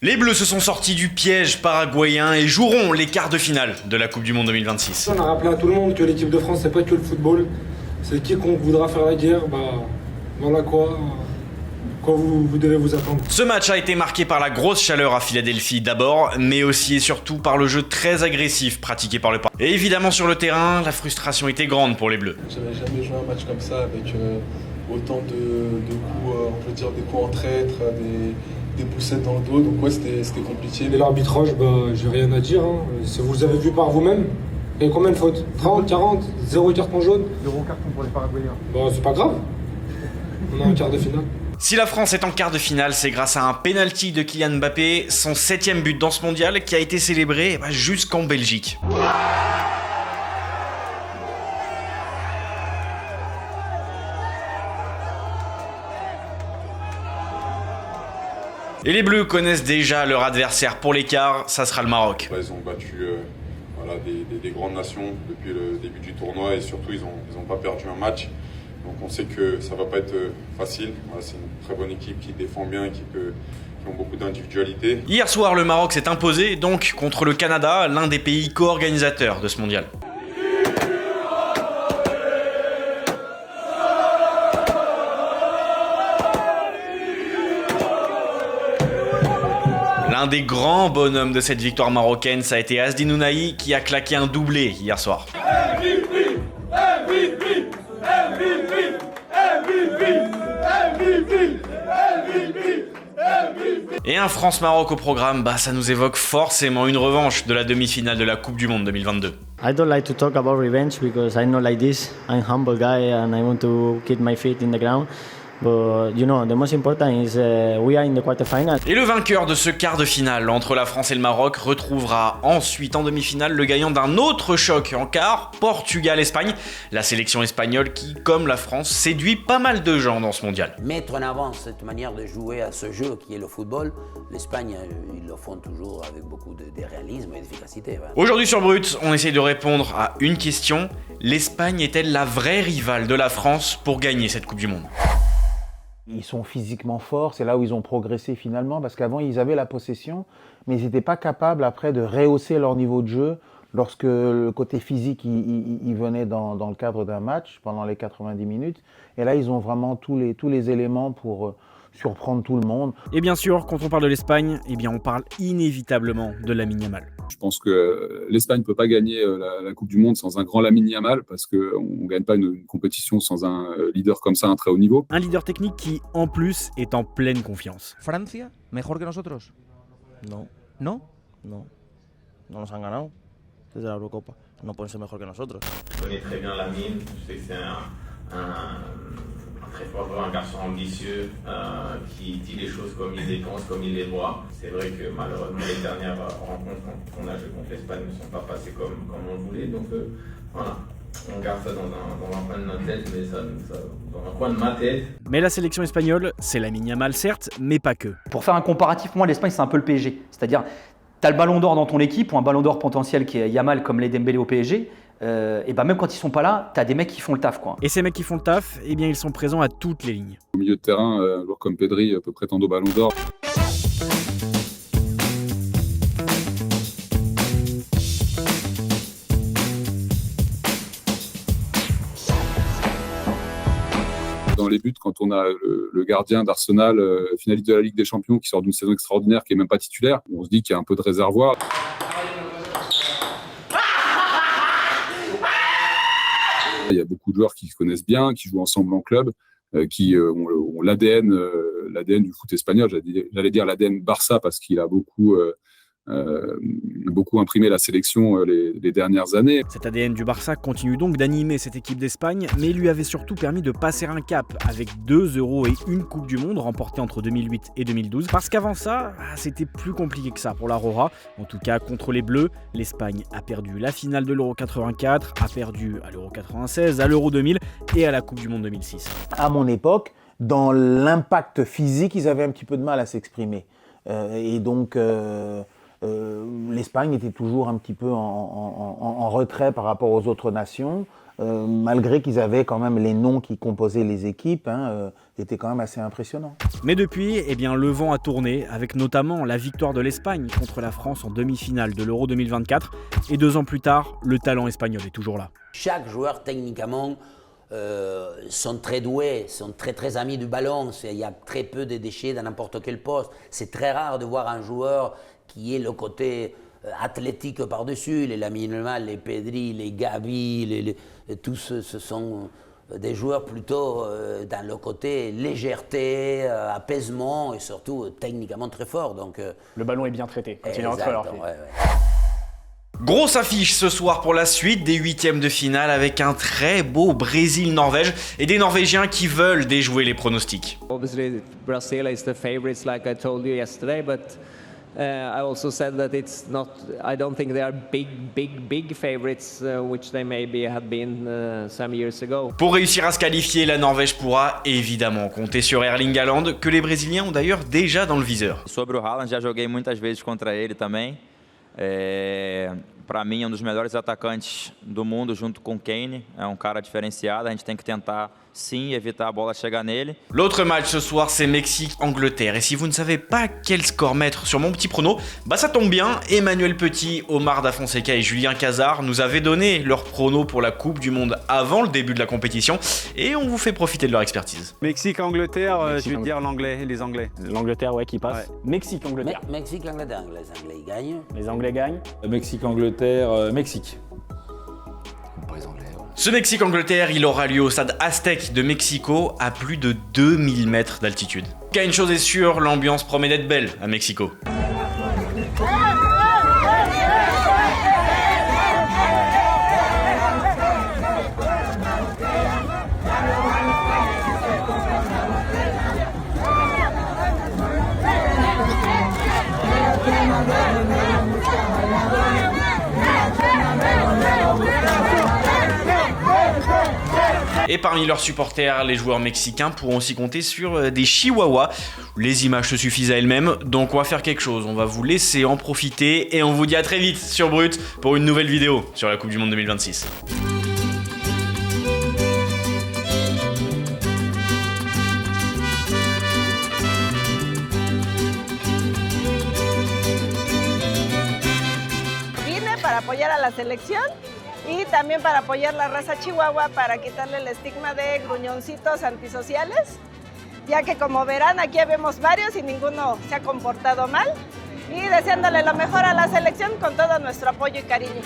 Les Bleus se sont sortis du piège paraguayen et joueront les quarts de finale de la Coupe du Monde 2026. On a rappelé à tout le monde que l'équipe de France, c'est pas que le football. C'est quiconque voudra faire la guerre, voilà quoi vous devez vous attendre. Ce match a été marqué par la grosse chaleur à Philadelphie d'abord, mais aussi et surtout par le jeu très agressif pratiqué par le Paraguay. Et évidemment sur le terrain, la frustration était grande pour les Bleus. J'avais jamais joué un match comme ça avec autant de coups, on peut dire des coups en traître, des poussettes dans le dos, donc ouais c'était compliqué. Et l'arbitrage, j'ai rien à dire, hein. Si vous avez vu par vous-même, et combien de fautes? 30, 40, 0 carton jaune? 0 carton pour les Paraguayens. C'est pas grave, on a un quart de finale. Si la France est en quart de finale, c'est grâce à un penalty de Kylian Mbappé, son 7e but dans ce mondial, qui a été célébré jusqu'en Belgique. Et les Bleus connaissent déjà leur adversaire pour les quarts, ça sera le Maroc. Ils ont battu des grandes nations depuis le début du tournoi et surtout ils ont pas perdu un match. Donc on sait que ça va pas être facile. C'est une très bonne équipe qui défend bien, qui ont beaucoup d'individualité. Hier soir, le Maroc s'est imposé donc contre le Canada, l'un des pays co-organisateurs de ce mondial. L'un des grands bonhommes de cette victoire marocaine, ça a été Azdin Ounahi qui a claqué un doublé hier soir. Et un France-Maroc au programme, ça nous évoque forcément une revanche de la demi-finale de la Coupe du Monde 2022. I don't like to talk about revenge because I'm not like this. I'm a humble guy and I want to keep my feet in the ground. But the most important is we are in the quarterfinal. Et le vainqueur de ce quart de finale entre la France et le Maroc retrouvera ensuite en demi-finale le gagnant d'un autre choc en quart, Portugal-Espagne. La sélection espagnole qui, comme la France, séduit pas mal de gens dans ce mondial. Mettre en avant cette manière de jouer à ce jeu qui est le football, l'Espagne, ils le font toujours avec beaucoup de réalisme et d'efficacité. Voilà. Aujourd'hui sur Brut, on essaye de répondre à une question. L'Espagne est-elle la vraie rivale de la France pour gagner cette Coupe du Monde ? Ils sont physiquement forts, c'est là où ils ont progressé finalement, parce qu'avant ils avaient la possession, mais ils n'étaient pas capables après de rehausser leur niveau de jeu lorsque le côté physique il venait dans le cadre d'un match pendant les 90 minutes. Et là ils ont vraiment tous les éléments pour surprendre tout le monde. Et bien sûr, quand on parle de l'Espagne, on parle inévitablement de Lamine Yamal. Je pense que l'Espagne ne peut pas gagner la Coupe du Monde sans un grand Lamine Yamal parce qu'on ne gagne pas une compétition sans un leader comme ça, un très haut niveau. Un leader technique qui, en plus, est en pleine confiance. Francia, mejor que nosotros? No. ¿No? No. No nos han ganado desde la Eurocopa. No pueden ser mejor que nosotros. Je connais très bien Lamine, je sais que c'est un très fort joueur, un garçon ambitieux qui dit les choses comme il les pense, comme il les voit. C'est vrai que malheureusement les dernières rencontres qu'on a jouées contre l'Espagne ne sont pas passées comme on le voulait. Donc voilà, on garde ça dans un coin de notre tête, mais ça dans un coin de ma tête. Mais la sélection espagnole, c'est Lamine Yamal certes, mais pas que. Pour faire un comparatif, pour moi l'Espagne c'est un peu le PSG. C'est-à-dire, tu as le ballon d'or dans ton équipe ou un ballon d'or potentiel qui est Yamal comme les Dembélé au PSG. Et même quand ils sont pas là, t'as des mecs qui font le taf, quoi. Et ces mecs qui font le taf, ils sont présents à toutes les lignes. Au milieu de terrain, un joueur comme Pedri peut prétendre au ballon d'or. Dans les buts, quand on a le gardien d'Arsenal, finaliste de la Ligue des Champions, qui sort d'une saison extraordinaire, qui est même pas titulaire, on se dit qu'il y a un peu de réservoir. Il y a beaucoup de joueurs qui se connaissent bien, qui jouent ensemble en club, qui ont l'ADN du foot espagnol. J'allais dire l'ADN Barça parce qu'il a beaucoup imprimé la sélection les dernières années. Cet ADN du Barça continue donc d'animer cette équipe d'Espagne, mais lui avait surtout permis de passer un cap avec 2 Euros et une Coupe du Monde remportée entre 2008 et 2012. Parce qu'avant ça, c'était plus compliqué que ça pour la Roja. En tout cas, contre les Bleus, l'Espagne a perdu la finale de l'Euro 84, a perdu à l'Euro 96, à l'Euro 2000 et à la Coupe du Monde 2006. À mon époque, dans l'impact physique, ils avaient un petit peu de mal à s'exprimer. Et donc... l'Espagne était toujours un petit peu en retrait par rapport aux autres nations, malgré qu'ils avaient quand même les noms qui composaient les équipes, c'était quand même assez impressionnant. Mais depuis, eh bien, le vent a tourné, avec notamment la victoire de l'Espagne contre la France en demi-finale de l'Euro 2024. Et 2 ans plus tard, le talent espagnol est toujours là. Chaque joueur techniquement sont très doués, sont très amis du ballon. Il y a très peu de déchets dans n'importe quel poste. C'est très rare de voir un joueur qui ait le côté athlétique par-dessus. Les Lamine Yamal, les Pedri, les Gavi, tous ce sont des joueurs plutôt dans le côté légèreté, apaisement et surtout techniquement très fort. Donc, le ballon est bien traité quand il est entre leurs pieds. Grosse affiche ce soir pour la suite des 8e de finale avec un très beau Brésil-Norvège et des Norvégiens qui veulent déjouer les pronostics. Obviously, Brazil is the favorites, like I told you yesterday, but I also said that it's not. I don't think they are big favorites, which they maybe had been some years ago. Pour réussir à se qualifier, la Norvège pourra évidemment compter sur Erling Haaland, que les Brésiliens ont d'ailleurs déjà dans le viseur. Sobre o Haaland, já joguei muitas vezes contra ele também. Para mim, dos melhores atacantes do mundo, junto com Kane. É cara diferenciado, a gente tem que tentar, sim, evitar a bola chegar nele. L'autre match ce soir, c'est Mexique-Angleterre. Et si vous ne savez pas quel score mettre sur mon petit prono, bah ça tombe bien, Emmanuel Petit, Omar Da Fonseca et Julien Cazard nous avaient donné leur prono pour la Coupe du Monde avant le début de la compétition. Et on vous fait profiter de leur expertise. Mexique-Angleterre, je vais dire les Anglais. L'Angleterre, ouais, qui passe. Ouais. Mexique-Angleterre. Mexique-Angleterre, les Anglais gagnent. Les Anglais gagnent. Mexique-Angleterre, Mexique. Ce Mexique-Angleterre, il aura lieu au stade Aztec de Mexico à plus de 2000 mètres d'altitude. Car une chose est sûre, l'ambiance promet d'être belle à Mexico. Et parmi leurs supporters, les joueurs mexicains pourront aussi compter sur des chihuahuas. Les images se suffisent à elles-mêmes, donc on va faire quelque chose. On va vous laisser en profiter et on vous dit à très vite sur Brut pour une nouvelle vidéo sur la Coupe du Monde 2026. Vine para apoyar a la selección. Y también para apoyar la raza chihuahua para quitarle el estigma de gruñoncitos antisociales, ya que como verán aquí vemos varios y ninguno se ha comportado mal, y deseándole lo mejor a la selección con todo nuestro apoyo y cariño.